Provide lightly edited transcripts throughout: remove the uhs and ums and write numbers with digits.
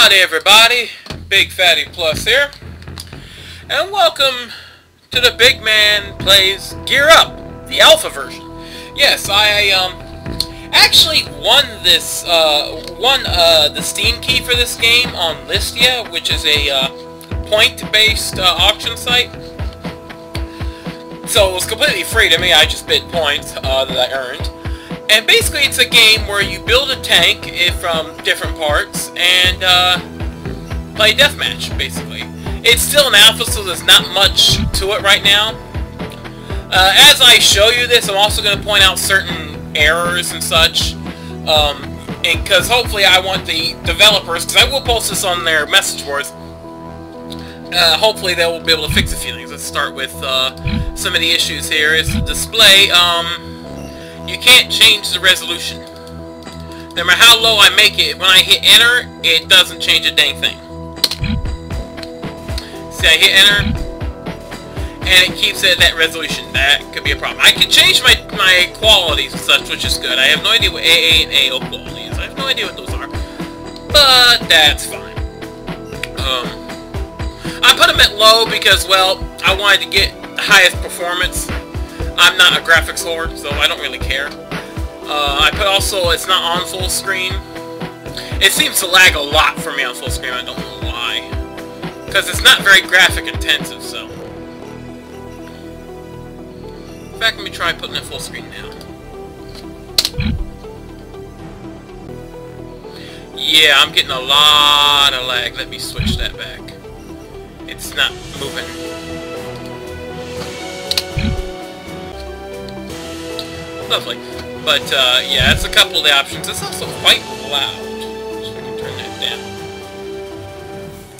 Howdy everybody, Big Fatty Plus here, and welcome to the BygMan Plays Gear Up, the alpha version. Yes, I actually won this, the Steam key for this game on Listia, which is a point-based auction site. So it was completely free to me. I just bid points that I earned. And basically it's a game where you build a tank from different parts and play deathmatch, basically. It's still an alpha, so there's not much to it right now. As I show you this, I'm also going to point out certain errors and such. Because hopefully I want the developers, because I will post this on their message boards, hopefully they will be able to fix a few things. Let's start with some of the issues here. Is the display. You can't change the resolution. No matter how low I make it, when I hit enter, it doesn't change a dang thing. See, I hit enter, and it keeps it at that resolution. That could be a problem. I can change my qualities and such, which is good. I have no idea what AA and AO qualities. I have no idea what those are. But that's fine. I put them at low because, well, I wanted to get the highest performance. I'm not a graphics whore, so I don't really care. I put also, it's not on full screen. It seems to lag a lot for me on full screen, I don't know why. Because it's not very graphic intensive, so. In fact, let me try putting it full screen now. Yeah, I'm getting a lot of lag. Let me switch that back. It's not moving. Lovely. But, yeah, that's a couple of the options. It's also quite loud. So I can turn that down.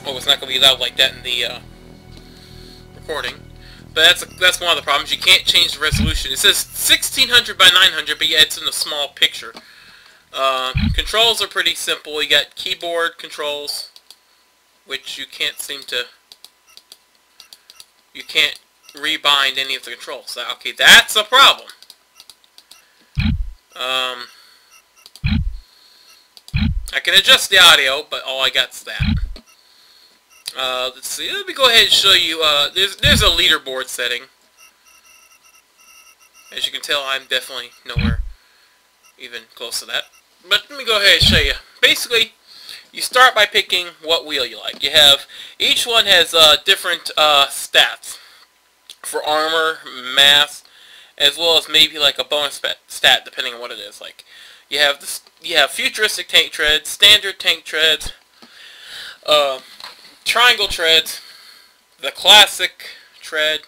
Oh, it's not going to be loud like that in the, recording. But that's one of the problems. You can't change the resolution. It says 1600 by 900, but yeah, it's in a small picture. Controls are pretty simple. You got keyboard controls, which you can't seem to... You can't rebind any of the controls. Okay, that's a problem. I can adjust the audio, but all I got's that. Let's see. Let me go ahead and show you. There's a leaderboard setting. As you can tell, I'm definitely nowhere even close to that. But let me go ahead and show you. Basically, you start by picking what wheel you like. You have each one has different stats for armor, mass, as well as maybe like a bonus stat depending on what it is. Like you have futuristic tank treads, standard tank treads, triangle treads, the classic tread,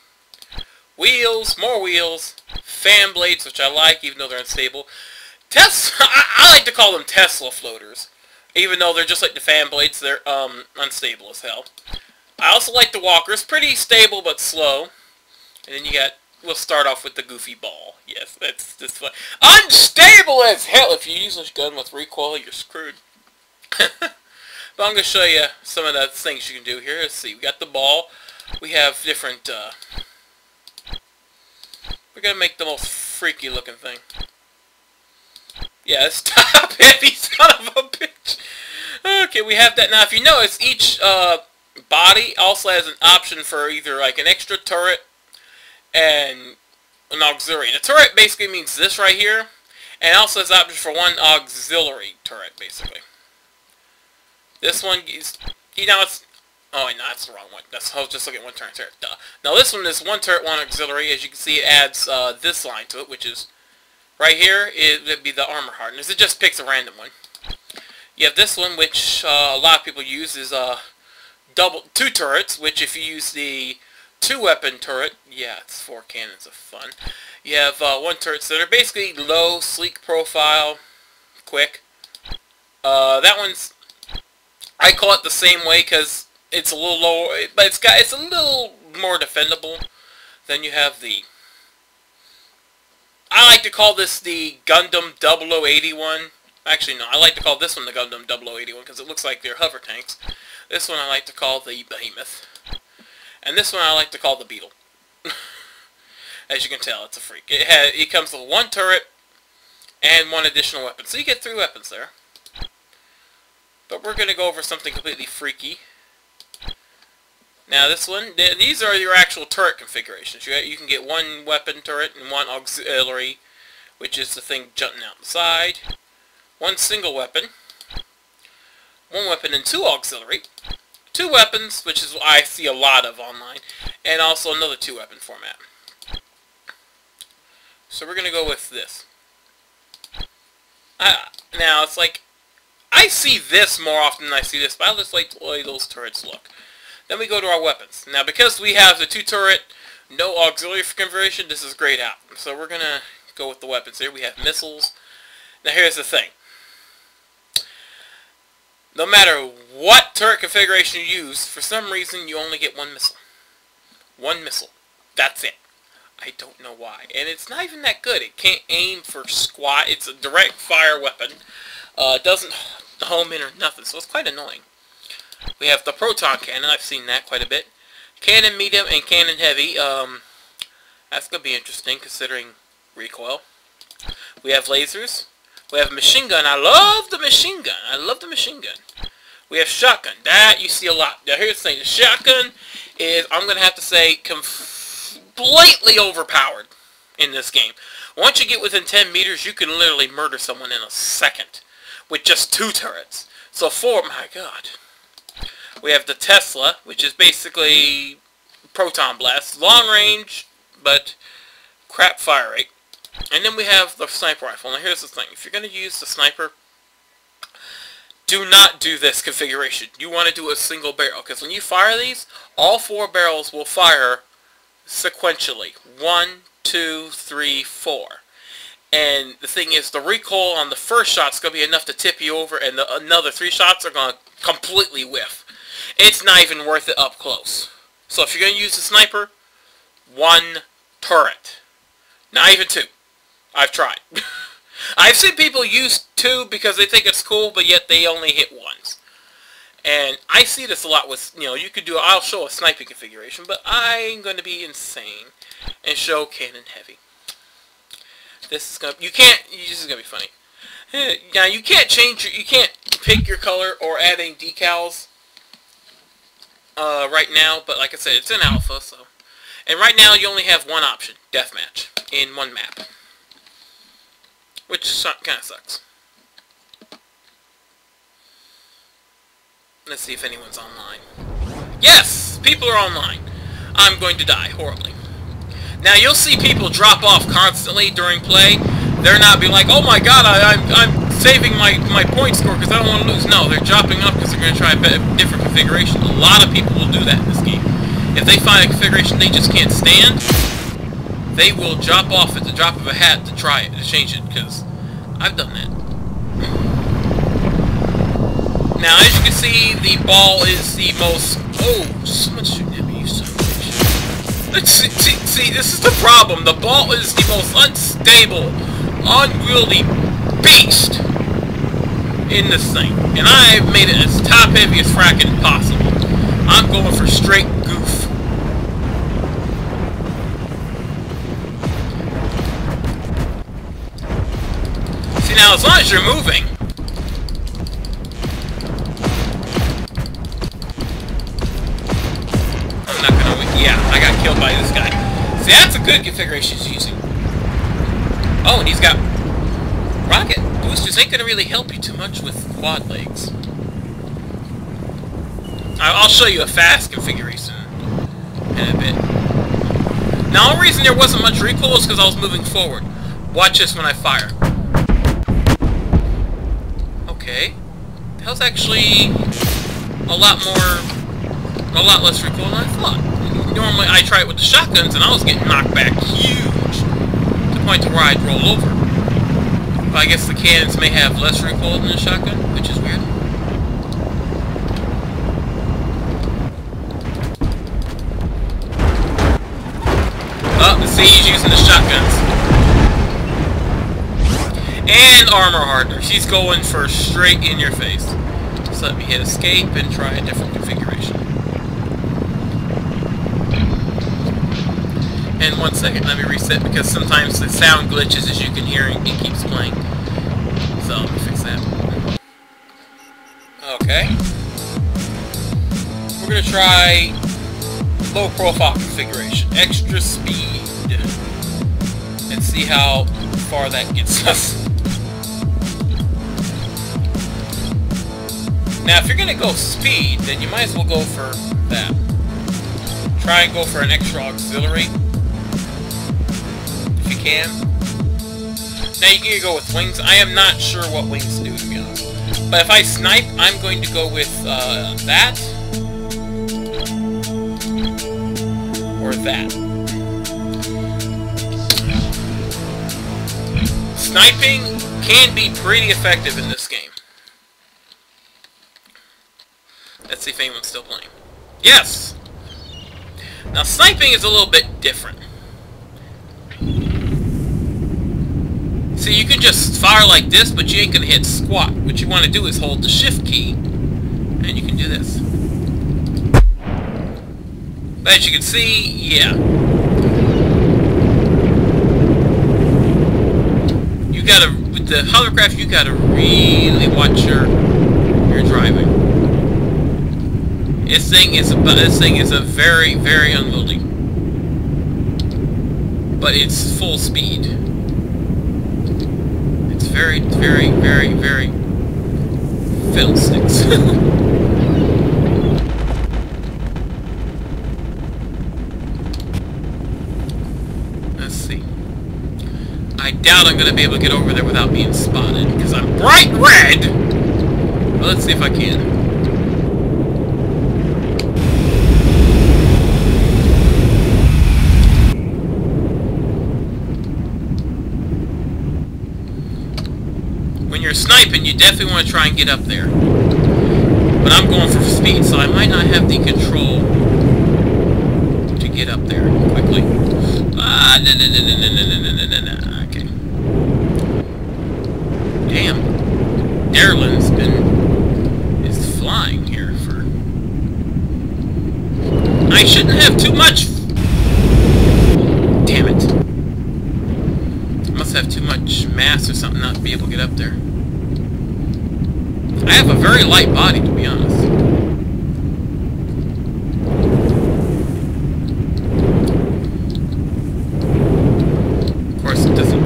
wheels, more wheels, fan blades, which I like even though they're unstable. I like to call them Tesla floaters, even though they're just like the fan blades. They're unstable as hell. I also like the walkers, pretty stable but slow. And then you got. We'll start off with the goofy ball. Yes, that's fun. Unstable as hell! If you use this gun with recoil, you're screwed. But I'm going to show you some of the things you can do here. Let's see. We got the ball. We have different, we're going to make the most freaky looking thing. Yeah, it's top heavy, son of a bitch. Okay, we have that. Now, if you notice, each body also has an option for either like an extra turret and an auxiliary. The turret basically means this right here, and it also has option for one auxiliary turret, basically. This one is, you know, it's, oh, no, that's the wrong one. I was just looking at one turret. Duh. Now this one is one turret, one auxiliary. As you can see, it adds this line to it, which is right here. It would be the armor hardness. It just picks a random one. You have this one, which a lot of people use, is two turrets, which if you use the two-weapon turret, yeah, it's 4 cannons of fun. You have one turret, so they're basically low, sleek profile, quick. That one's, I call it the same way because it's a little lower, but it's a little more defendable. Then you have the, I like to call this the Gundam 0081. Actually, no, I like to call this one the Gundam 0081 because it looks like they're hover tanks. This one I like to call the Behemoth. And this one I like to call the Beetle. As you can tell, it's a freak. It comes with one turret and one additional weapon. So you get 3 weapons there. But we're going to go over something completely freaky. Now this one, these are your actual turret configurations. You can get one weapon turret and one auxiliary, which is the thing jutting out the side. One single weapon. One weapon and two auxiliary. Two weapons, which is what I see a lot of online. And also another two weapon format. So we're going to go with this. Now it's like, I see this more often than I see this, but I just like the way those turrets look. Then we go to our weapons. Now, because we have the two turret, no auxiliary configuration, this is grayed out. So we're going to go with the weapons here. We have missiles. Now, here's the thing. No matter what turret configuration you use, for some reason, you only get one missile. One missile. That's it. I don't know why. And it's not even that good. It can't aim for squat. It's a direct fire weapon. It doesn't home in or nothing, so it's quite annoying. We have the proton cannon. I've seen that quite a bit. Cannon medium and cannon heavy. That's going to be interesting considering recoil. We have lasers. We have machine gun. I love the machine gun. I love the machine gun. We have shotgun. That you see a lot. Now here's the thing. The shotgun is, I'm going to have to say, completely overpowered in this game. Once you get within 10 meters, you can literally murder someone in a second with just two turrets. So my god. We have the Tesla, which is basically proton blast. Long range, but crap fire rate. And then we have the sniper rifle. Now here's the thing. If you're going to use the sniper, do not do this configuration. You want to do a single barrel. Because when you fire these, all four barrels will fire sequentially. 1, 2, 3, 4. And the thing is, the recoil on the first shot is going to be enough to tip you over, and another 3 shots are going to completely whiff. It's not even worth it up close. So if you're going to use a sniper, 1 turret. Not even 2. I've tried. I've seen people use 2 because they think it's cool, but yet they only hit once. And I see this a lot with, you could do, I'll show a sniping configuration, but I'm going to be insane and show cannon heavy. This is going to, this is going to be funny. Now, you can't you can't pick your color or add any decals right now, but like I said, it's in alpha, so. And right now, you only have one option, deathmatch, in one map. Which kind of sucks. Let's see if anyone's online. Yes! People are online. I'm going to die horribly. Now, you'll see people drop off constantly during play. They're not being like, oh my god, I'm saving my point score because I don't want to lose. No, they're dropping off because they're going to try a different configuration. A lot of people will do that in this game. If they find a configuration they just can't stand, they will drop off at the drop of a hat to try it, to change it, because I've done that. Now, as you can see, the ball is the most... Oh, someone's shooting at me, you son of a bitch. See, this is the problem. The ball is the most unstable, unwieldy beast in this thing. And I've made it as top-heavy as fracking possible. I'm going for straight goof. See, now, as long as you're moving... I'm not gonna... Yeah, I got killed by this guy. See, that's a good configuration he's using. Oh, and he's got... Rocket boosters ain't gonna really help you too much with quad legs. I'll show you a fast configuration in a bit. Now, the only reason there wasn't much recoil is because I was moving forward. Watch this when I fire. Okay. That was actually a lot less recoil than I thought. Normally, I try it with the shotguns, and I was getting knocked back huge, to the point to where I'd roll over. But I guess the cannons may have less recoil than the shotgun, which is weird. Oh, see, he's using the shotguns. And armor hardener. She's going for straight in your face. So let me hit escape and try a different configuration. And 1 second, let me reset because sometimes the sound glitches as you can hear and it keeps playing. So let me fix that. Okay. Okay. We're gonna try low profile configuration, extra speed, and see how far that gets us. Now, if you're gonna go speed, then you might as well go for that. Try and go for an extra auxiliary, if you can. Now, you can go with wings. I am not sure what wings do, to be honest. But if I snipe, I'm going to go with that. Or that. Sniping can be pretty effective in this game. Let's see if anyone's still playing. Yes! Now, sniping is a little bit different. See, you can just fire like this, but you ain't gonna hit squat. What you want to do is hold the shift key, and you can do this. But as you can see, yeah. You gotta, with the hovercraft, you gotta really watch your driving. This thing is a very, very unwieldy. But it's full speed. It's very, very, very, very fiddlesticks. Let's see. I doubt I'm gonna be able to get over there without being spotted, because I'm bright red! Well, let's see if I can. When you're sniping, you definitely want to try and get up there. But I'm going for speed, so I might not have the control to get up there quickly. Okay. Damn. Darlin's is flying here for... I shouldn't have too much... Damn it. Must have too much mass or something not to be able to get up there. I have a very light body, to be honest. Of course, it doesn't...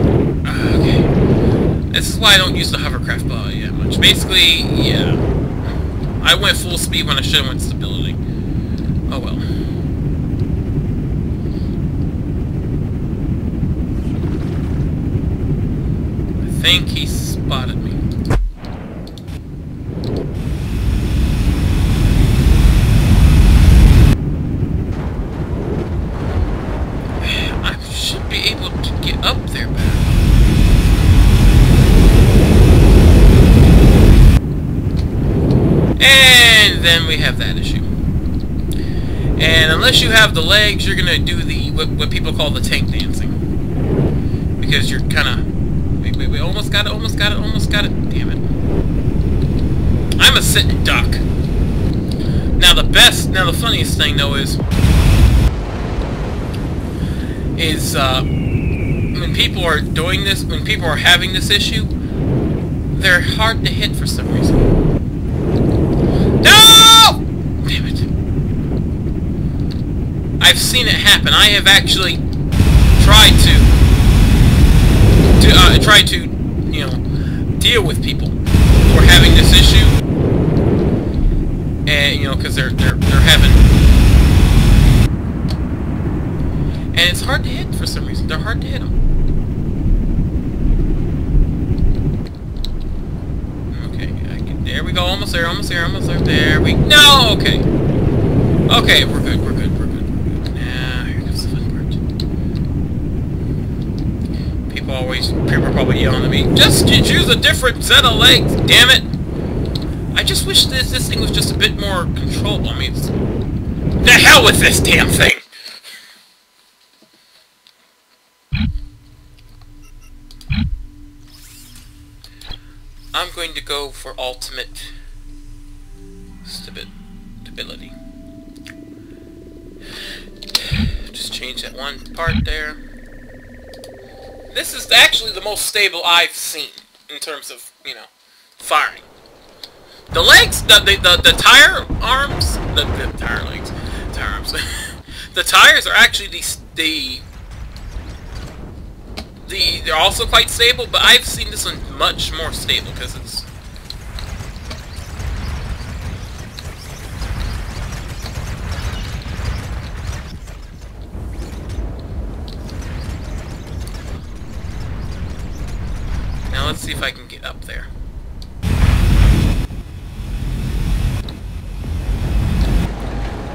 okay. This is why I don't use the hovercraft body that much. Basically, yeah. I went full speed when I should have went stability. Oh well. I think he spotted me. I should be able to get up there better. And then we have that issue. And unless you have the legs, you're gonna do the what people call the tank dancing. Because you're kinda we almost got it, almost got it, almost got it. Damn it. I'm a sitting duck. Now the funniest thing though is when people are doing this, when people are having this issue, they're hard to hit for some reason. No! Damn it. I've seen it happen. I have actually tried to you know, deal with people who are having this issue, and you know, because they're having, and it's hard to hit for some reason. They're hard to hit them. Okay, there we go. Almost there. Almost there. Almost there. There we. No. Okay. Okay, we're good. We're good. We're good. We're good. Now here comes the fun part. People are probably yelling at me. Just choose a different set of legs. Damn it! I just wish this thing was just a bit more controllable. I mean, the hell with this damn thing! I'm going to go for ultimate stability. Just change that one part there. This is actually the most stable I've seen in terms of, you know, firing. The legs, the tire arms, the tire legs, tire arms. The tires are actually they're also quite stable, but I've seen this one much more stable because it's. Now let's see if I can get up there.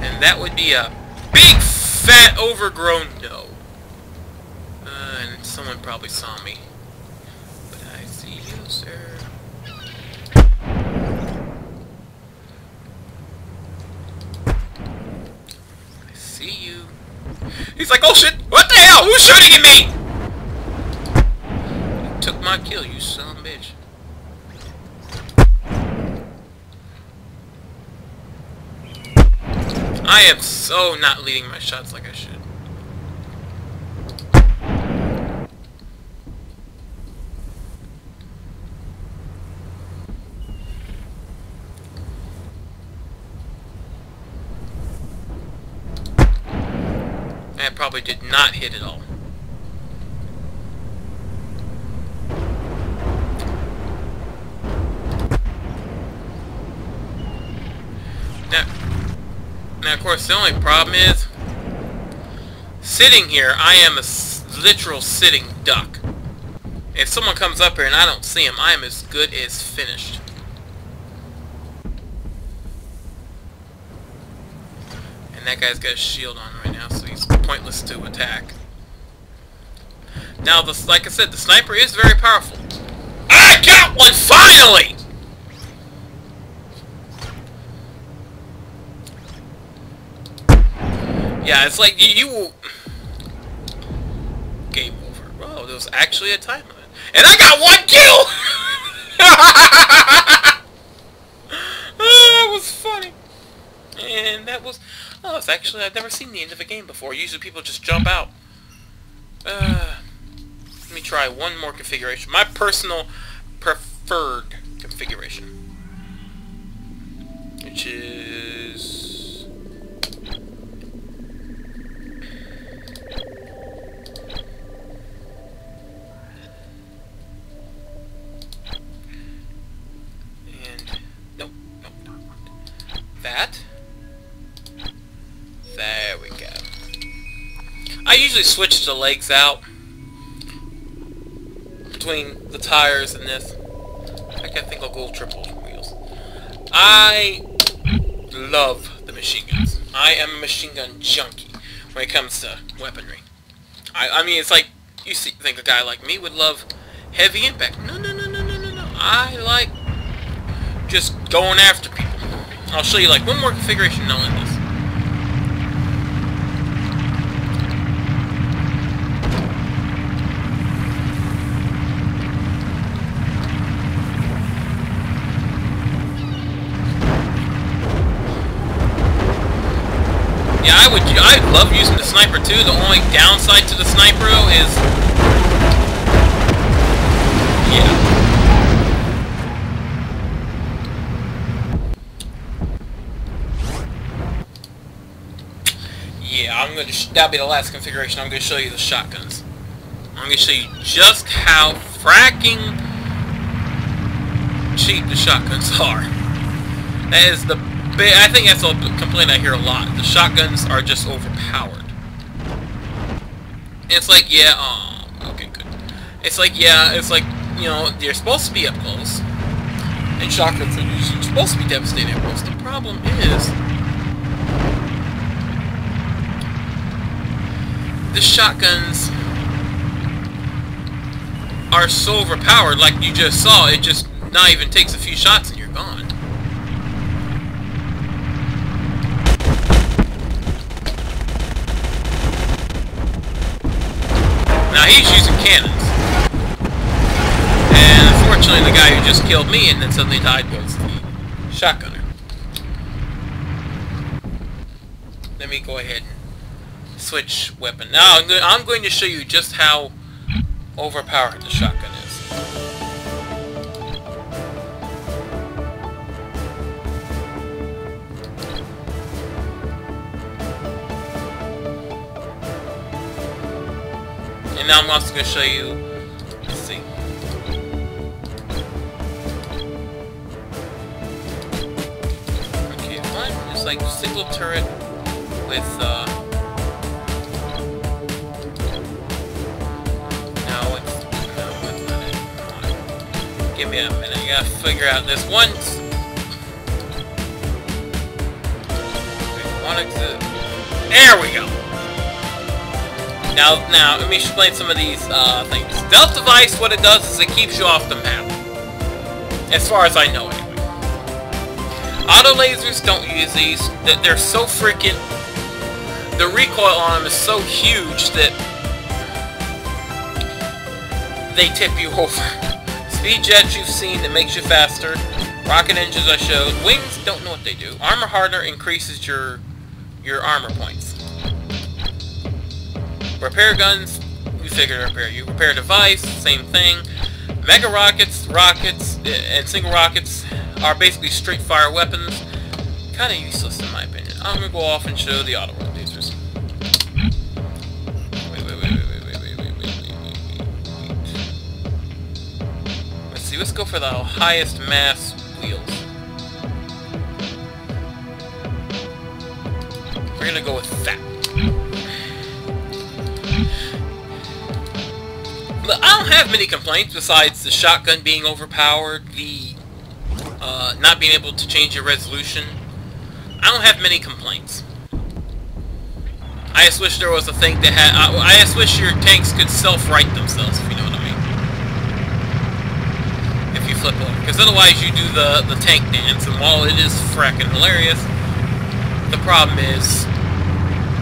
And that would be a big, fat, overgrown no. And someone probably saw me. But I see you, sir. I see you. He's like, oh shit! What the hell? Who's shooting at me? You took my kill, you son of a bitch. I am so not leading my shots like I should. That probably did not hit at all. Now, of course, the only problem is, sitting here, I am a literal sitting duck. If someone comes up here and I don't see him, I am as good as finished. And that guy's got a shield on right now, so he's pointless to attack. Now, like I said, the sniper is very powerful. I got one, finally! Yeah, it's like you will. Game over. Whoa, there was actually a time limit. And I got one kill! Oh, that was funny. And that was. Oh, it's actually. I've never seen the end of a game before. Usually people just jump out. Let me try one more configuration. My personal preferred configuration. Which is. That. There we go. I usually switch the legs out between the tires and this. I think I'll go triple wheels. I love the machine guns. I am a machine gun junkie when it comes to weaponry. I mean, it's like you think a guy like me would love heavy impact. No. I like just going after people. I'll show you like one more configuration and I'll end this. Yeah, I love using the sniper too. The only downside to the sniper though is that'll be the last configuration. I'm going to show you the shotguns. I'm going to show you just how fracking cheap the shotguns are. That is the big, I think that's a complaint I hear a lot. The shotguns are just overpowered. And it's like, yeah, oh, okay, good. It's like, yeah, it's like, you know, they're supposed to be up close. And shotguns are usually supposed to be devastating up close. The problem is, the shotguns are so overpowered, like you just saw, it just not even takes a few shots and you're gone. Now he's using cannons. And unfortunately the guy who just killed me and then suddenly died was the shotgunner. Let me go ahead and switch weapon. Now I'm going to show you just how overpowered the shotgun is. And now I'm also going to show you, let's see. Okay, one is like single turret with, no, it's not it. Give me a minute, I gotta figure out this one. There we go. Now, let me explain some of these things. Stealth device, what it does is it keeps you off the map. As far as I know, anyway. Auto lasers don't use these. They're so freaking... The recoil on them is so huge that they tip you over. Speed jets you've seen that makes you faster. Rocket engines I showed. Wings, don't know what they do. Armor hardener increases your armor points. Repair guns, we figured repair. You repair device, same thing. Mega rockets, and single rockets are basically straight fire weapons. Kind of useless in my opinion. I'm gonna go off and show the auto lasers. Wait. Let's see, let's go for the highest mass wheels. We're gonna go with that. But I don't have many complaints besides the shotgun being overpowered, the not being able to change your resolution. I don't have many complaints. I just wish there was a thing that had... I just wish your tanks could self-right themselves, if you know what I mean. If you flip over. Because otherwise you do the tank dance, and while it is fracking hilarious, the problem is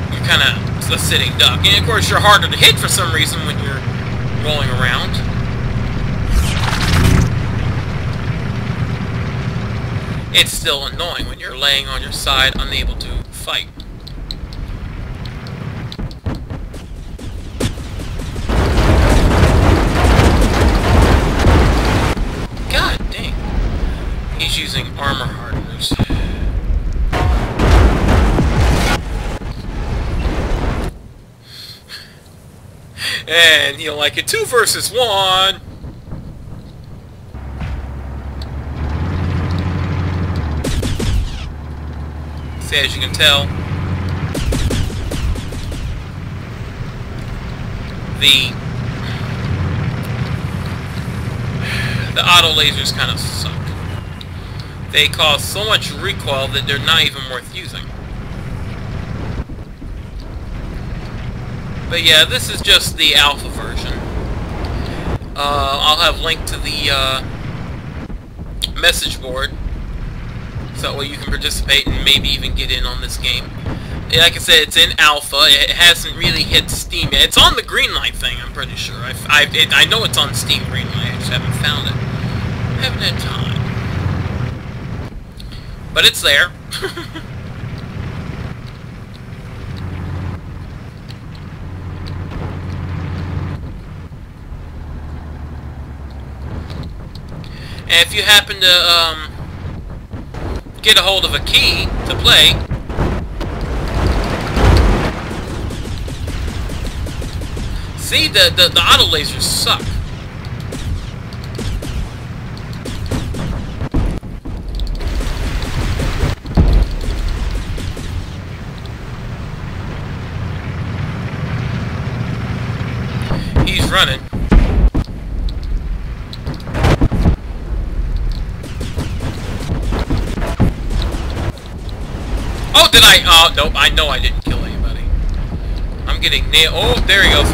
you're kind of a sitting duck. And of course you're harder to hit for some reason when you're rolling around. It's still annoying when you're laying on your side, unable to fight. God dang. He's using armor hardeners. And he'll like it 2 versus 1. See, as you can tell, the auto lasers kind of suck. They cause so much recoil that they're not even worth using. But yeah, this is just the alpha version. I'll have a link to the message board, so that way you can participate and maybe even get in on this game. Like I said, it's in alpha. It hasn't really hit Steam yet. It's on the Greenlight thing, I'm pretty sure. I know it's on Steam Greenlight. I just haven't found it. I haven't had time. But it's there. And if you happen to get a hold of a key to play, see, the auto lasers suck. He's running. Oh, did I? Oh, nope. I know I didn't kill anybody. I'm getting nailed. Oh, there he goes.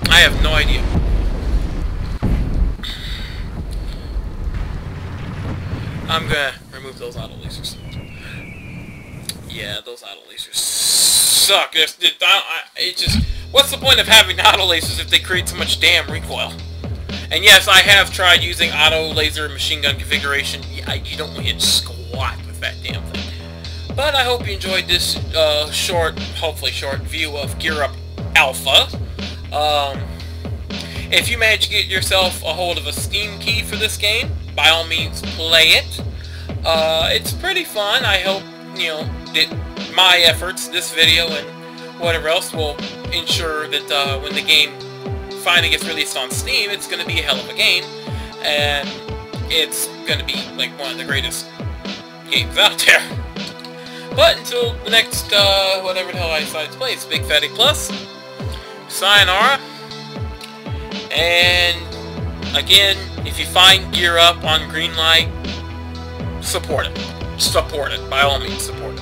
I have no idea. I'm gonna remove those auto lasers. Yeah, those auto lasers suck. It just... What's the point of having auto lasers if they create so much damn recoil? And yes, I have tried using auto laser machine gun configuration. Yeah, you don't hit squat with that damn thing. But I hope you enjoyed this hopefully short view of Gear Up Alpha. If you manage to get yourself a hold of a Steam key for this game, by all means play it. It's pretty fun. I hope, you know, that my efforts, this video, and whatever else will ensure that when the game finally gets released on Steam, it's going to be a hell of a game, and it's going to be like one of the greatest games out there. But until the next, whatever the hell I decide to play, it's Big Fatty Plus. Sayonara. And, again, if you find Gear Up on Greenlight, support it. Support it. By all means, support it.